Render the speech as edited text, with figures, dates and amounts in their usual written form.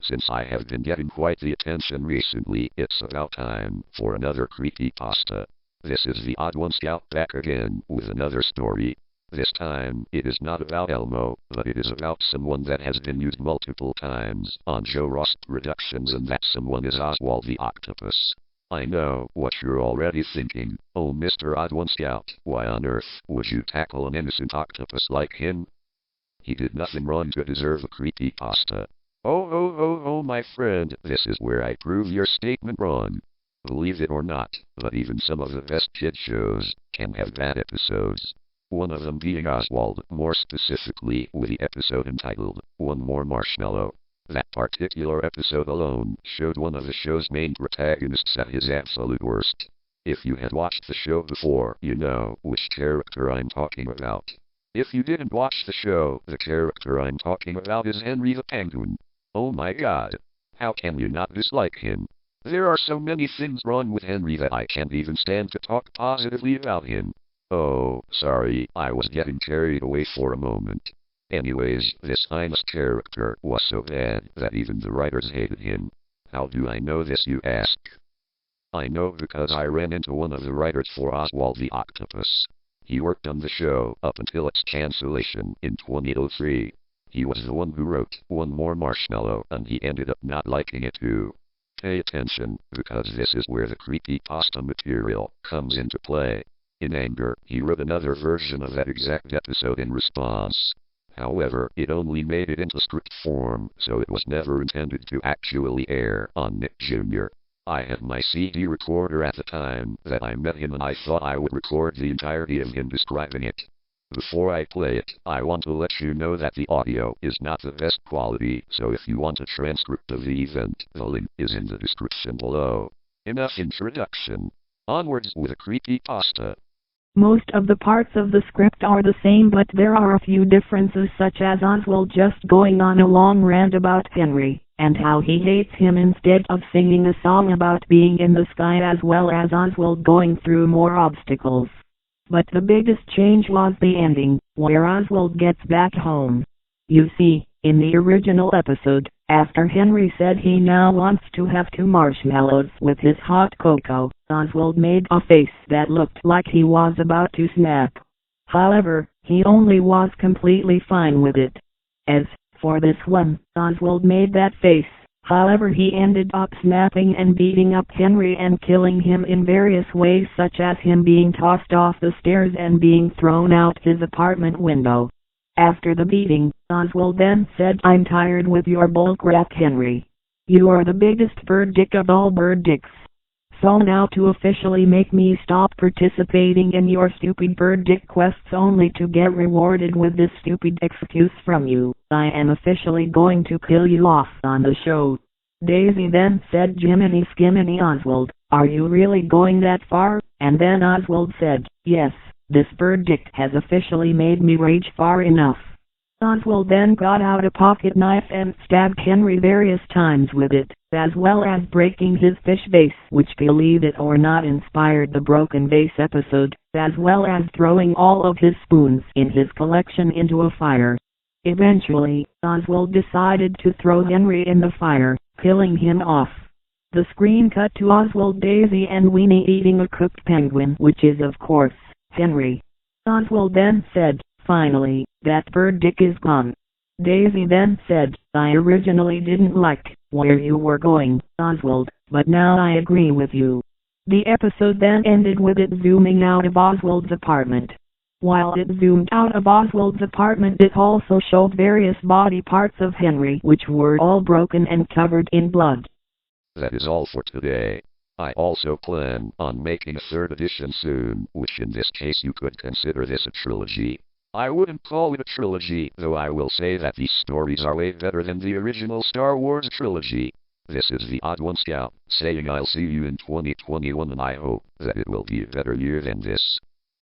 since I have been getting quite the attention recently, it's about time for another creepypasta. This is the Odd One Scout back again with another story. This time, it is not about Elmo, but it is about someone that has been used multiple times on Joe Rost Productions, and that someone is Oswald the Octopus. I know what you're already thinking. Oh, Mr. Odd One Scout, why on earth would you tackle an innocent octopus like him? He did nothing wrong to deserve a creepypasta. Oh, my friend, this is where I prove your statement wrong. Believe it or not, but even some of the best kid shows can have bad episodes. One of them being Oswald, more specifically with the episode entitled, One More Marshmallow. That particular episode alone showed one of the show's main protagonists at his absolute worst. If you had watched the show before, you know which character I'm talking about. If you didn't watch the show, the character I'm talking about is Henry the Penguin. Oh my god. How can you not dislike him? There are so many things wrong with Henry that I can't even stand to talk positively about him. Oh, sorry, I was getting carried away for a moment. Anyways, this Ines character was so bad that even the writers hated him. How do I know this, you ask? I know because I ran into one of the writers for Oswald the Octopus. He worked on the show up until its cancellation in 2003. He was the one who wrote One More Marshmallow, and he ended up not liking it too. Pay attention, because this is where the creepypasta material comes into play. In anger, he wrote another version of that exact episode in response. However, it only made it into script form, so it was never intended to actually air on Nick Jr. I had my CD recorder at the time that I met him, and I thought I would record the entirety of him describing it. Before I play it, I want to let you know that the audio is not the best quality, so if you want a transcript of the event, the link is in the description below. Enough introduction. Onwards with a creepypasta. Most of the parts of the script are the same, but there are a few differences, such as Oswald just going on a long rant about Henry, and how he hates him instead of singing a song about being in the sky, as well as Oswald going through more obstacles. But the biggest change was the ending, where Oswald gets back home. You see, in the original episode, after Henry said he now wants to have 2 marshmallows with his hot cocoa, Oswald made a face that looked like he was about to snap. However, he only was completely fine with it. As for this one, Oswald made that face. However, he ended up snapping and beating up Henry and killing him in various ways, such as him being tossed off the stairs and being thrown out his apartment window. After the beating, Oswald then said, "I'm tired with your bullcrap, Henry. You are the biggest bird dick of all bird dicks. So now, to officially make me stop participating in your stupid bird dick quests only to get rewarded with this stupid excuse from you, I am officially going to kill you off on the show." Daisy then said, "Jiminy Skiminy Oswald, are you really going that far?" And then Oswald said, "Yes. This bird dick has officially made me rage far enough." Oswald then got out a pocket knife and stabbed Henry various times with it, as well as breaking his fish vase, which, believe it or not, inspired the broken vase episode, as well as throwing all of his spoons in his collection into a fire. Eventually, Oswald decided to throw Henry in the fire, killing him off. The screen cut to Oswald, Daisy, and Weenie eating a cooked penguin, which is, of course, Henry. Oswald then said, "Finally, that bird dick is gone." Daisy then said, "I originally didn't like where you were going, Oswald, but now I agree with you." The episode then ended with it zooming out of Oswald's apartment. While it zoomed out of Oswald's apartment, it also showed various body parts of Henry, which were all broken and covered in blood. That is all for today. I also plan on making a 3rd edition soon, which in this case you could consider this a trilogy. I wouldn't call it a trilogy, though I will say that these stories are way better than the original Star Wars trilogy. This is the Odd One Scout, saying I'll see you in 2021, and I hope that it will be a better year than this.